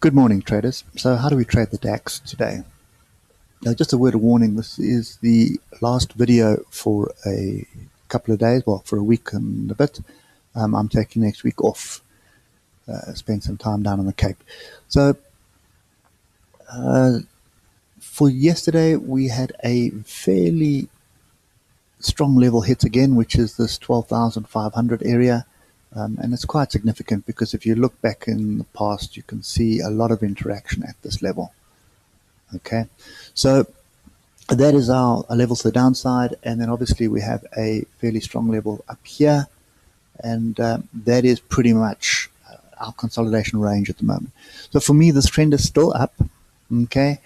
Good morning, traders. So how do we trade the DAX today? Now, just a word of warning, this is the last video for a couple of days, well, for a week and a bit. I'm taking next week off, spend some time down on the Cape. So for yesterday, we had a fairly strong level hit again, which is this 12,500 area. And it's quite significant because if you look back in the past, you can see a lot of interaction at this level. Okay, so that is our level to the downside, and then obviously we have a fairly strong level up here, and that is pretty much our consolidation range at the moment. So for me, this trend is still up. Okay,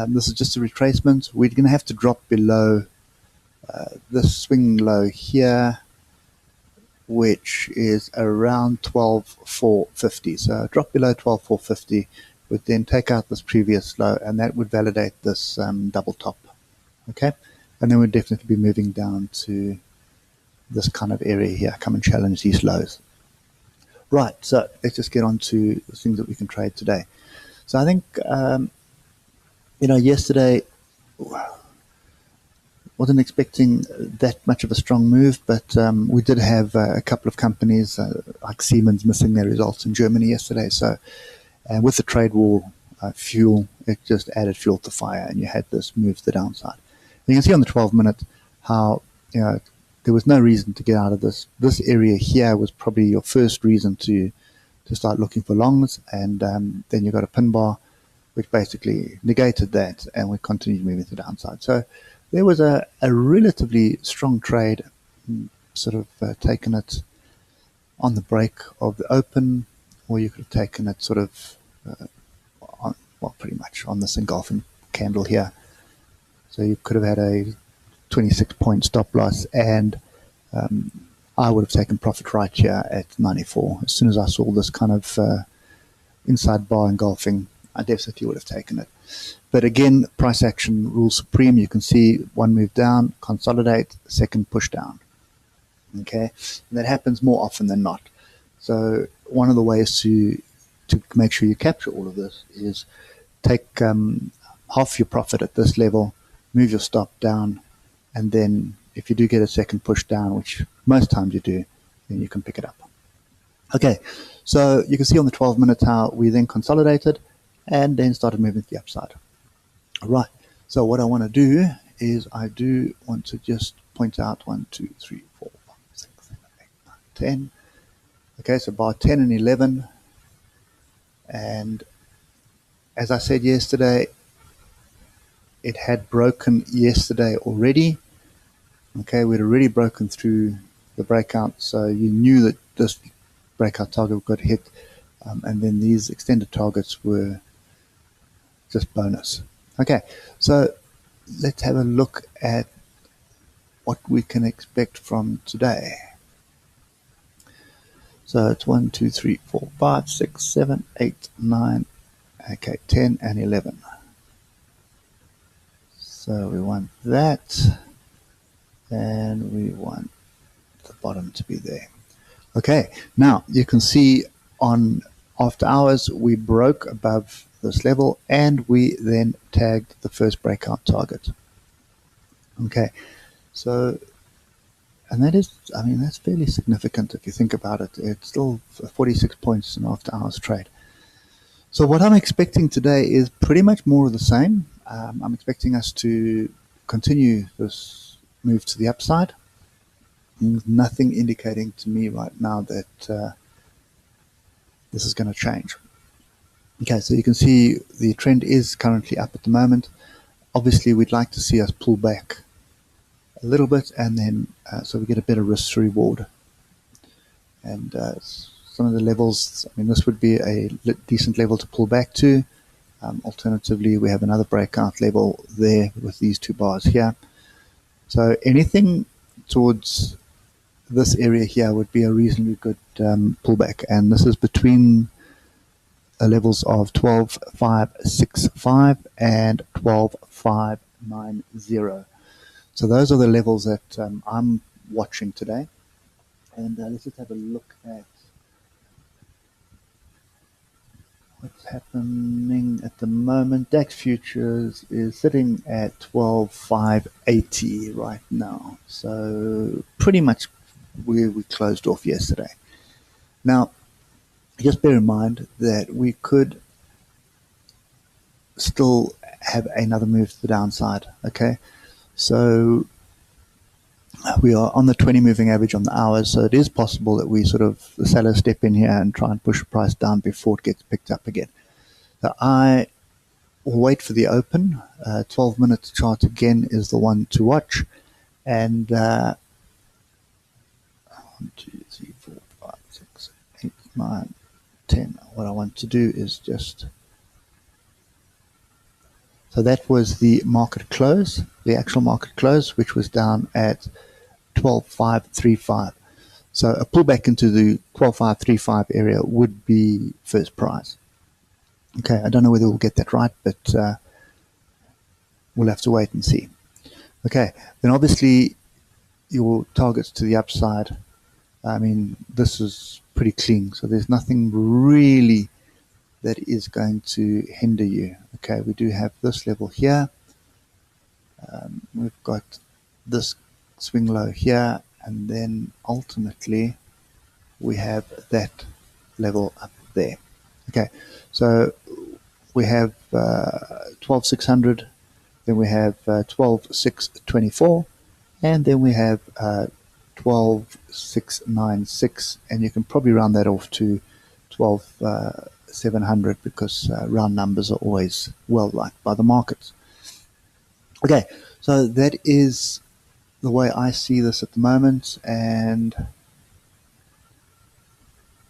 this is just a retracement. We're going to have to drop below this swing low here, which is around 12,450. So drop below 12,450 would then take out this previous low, and that would validate this double top. Okay, and then we'd definitely be moving down to this kind of area here, come and challenge these lows. Right, so let's just get on to the things that we can trade today. So I think, yesterday wasn't expecting that much of a strong move, but we did have a couple of companies like Siemens missing their results in Germany yesterday. So with the trade war, fuel, it just added fuel to fire, and you had this move to the downside. You can see on the 12-minute how there was no reason to get out of this. This area here was probably your first reason to start looking for longs, and then you got a pin bar, which basically negated that, and we continued moving to the downside. So there was a relatively strong trade, sort of taken it on the break of the open, or you could have taken it sort of, pretty much on this engulfing candle here. So you could have had a 26-point stop loss, and I would have taken profit right here at 94. As soon as I saw this kind of inside bar engulfing, I definitely would have taken it. But again, price action rules supreme. You can see one move down, consolidate, second push down. Okay, and that happens more often than not. So one of the ways to make sure you capture all of this is take half your profit at this level, move your stop down, and then if you do get a second push down, which most times you do, then you can pick it up. Okay, so you can see on the 12-minute how we then consolidated and then started moving to the upside. All right, so what I want to do is I do want to just point out 1, 2, 3, 4, 5, 6, 7, 8, 9, 10. Okay, so bar 10 and 11. And as I said yesterday, it had broken yesterday already. Okay, we'd already broken through the breakout, so you knew that this breakout target got hit, and then these extended targets were just bonus. Okay, so let's have a look at what we can expect from today. So it's 1, 2, 3, 4, 5, 6, 7, 8, 9, okay, 10 and 11. So we want that, and we want the bottom to be there. Okay, now you can see on after hours we broke above this level, and we then tagged the first breakout target. Okay, so, and that is, I mean, that's fairly significant if you think about it. It's still 46 points in after hours trade. So what I'm expecting today is pretty much more of the same. I'm expecting us to continue this move to the upside. There's nothing indicating to me right now that this is going to change. Okay, so you can see the trend is currently up at the moment. Obviously, we'd like to see us pull back a little bit, and then so we get a better risk to reward. And some of the levels, I mean, this would be a decent level to pull back to. Alternatively, we have another breakout level there with these two bars here. So anything towards this area here would be a reasonably good pullback, and this is between levels of 12,565 and 12,590. So those are the levels that I'm watching today. And let's just have a look at what's happening at the moment? DAX futures is sitting at 12,580 right now. So pretty much where we closed off yesterday. Now, just bear in mind that we could still have another move to the downside. Okay, so we are on the 20 moving average on the hours, so it is possible that we sort of, the sellers step in here and try and push the price down before it gets picked up again. So I will wait for the open. 12-minute chart again is the one to watch. And 1, 2, 3, 4, 5, 6, 8, 9, 10. What I want to do is just... So that was the market close, the actual market close, which was down at 12,535. So a pullback into the 12,535 area would be first prize. Okay, I don't know whether we'll get that right, but we'll have to wait and see. Okay, then obviously your targets to the upside, I mean, this is pretty clean, so there's nothing really that is going to hinder you. Okay, we do have this level here. We've got this swing low here, and then ultimately we have that level up there. Okay, so we have 12,600, then we have 12,624, and then we have 12,696, and you can probably round that off to 12,700 because round numbers are always well liked by the markets. Okay, so that is the way I see this at the moment, and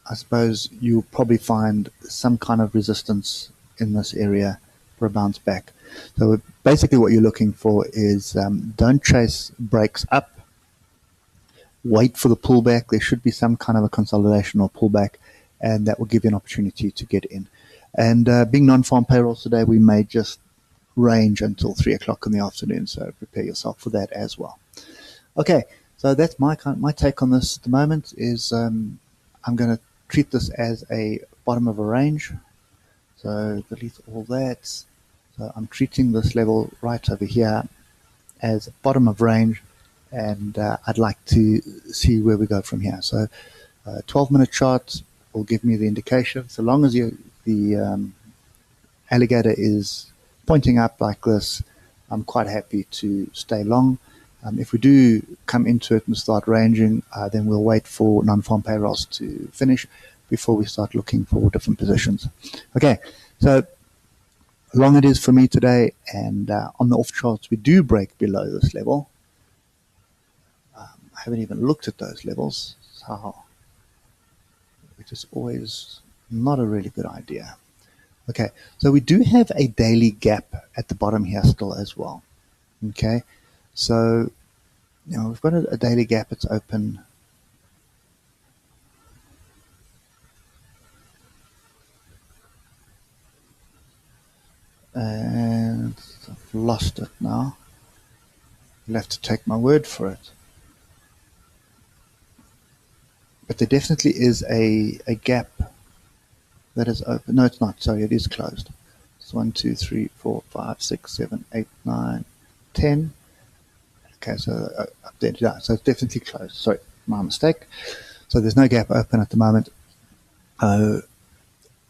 I suppose you'll probably find some kind of resistance in this area for a bounce back. So basically what you're looking for is don't chase breaks up, wait for the pullback. There should be some kind of a consolidation or pullback, and that will give you an opportunity to get in. And being non-farm payrolls today, we may just range until 3 o'clock in the afternoon, so prepare yourself for that as well. Okay, so that's my take on this at the moment. Is I'm going to treat this as a bottom of a range, so delete all that. So I'm treating this level right over here as bottom of range, and I'd like to see where we go from here. So 12-minute chart will give me the indication. So long as the alligator is pointing up like this, I'm quite happy to stay long. If we do come into it and start ranging, then we'll wait for non-farm payrolls to finish before we start looking for different positions. Okay, so long it is for me today, and on the off charts we do break below this level. I haven't even looked at those levels, so which is always not a really good idea. Okay, so we do have a daily gap at the bottom here still as well. Okay, so we've got a daily gap. It's open. And I've lost it now. You'll have to take my word for it. But there definitely is a gap that is open. No, it's not. Sorry, it is closed. It's 1, 2, 3, 4, 5, 6, 7, 8, 9, 10. Okay, so up there. Yeah, so it's definitely closed. Sorry, my mistake. So there's no gap open at the moment.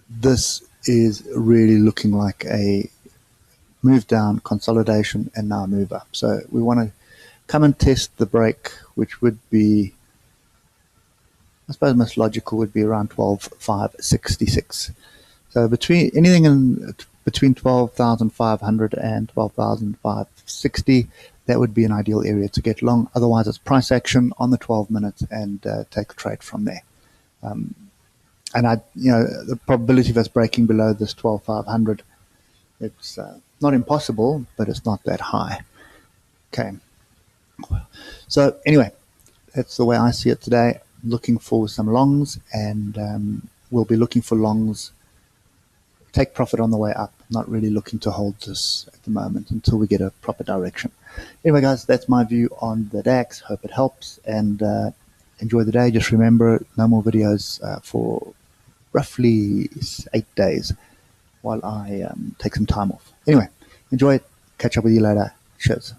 This is really looking like a move down, consolidation, and now move up. So we want to come and test the break, which would be, I suppose most logical would be around 12,566. So between anything in between 12,500 and 12,560, that would be an ideal area to get long. Otherwise, it's price action on the 12 minutes and take a trade from there. And the probability of us breaking below this 12,500, it's not impossible, but it's not that high. Okay. So anyway, that's the way I see it today. Looking for some longs, and we'll be looking for longs. Take profit on the way up. Not really looking to hold this at the moment until we get a proper direction. Anyway, guys, that's my view on the DAX. Hope it helps, and enjoy the day. Just remember, no more videos for roughly 8 days. while I take some time off. Anyway, enjoy it. Catch up with you later. Cheers.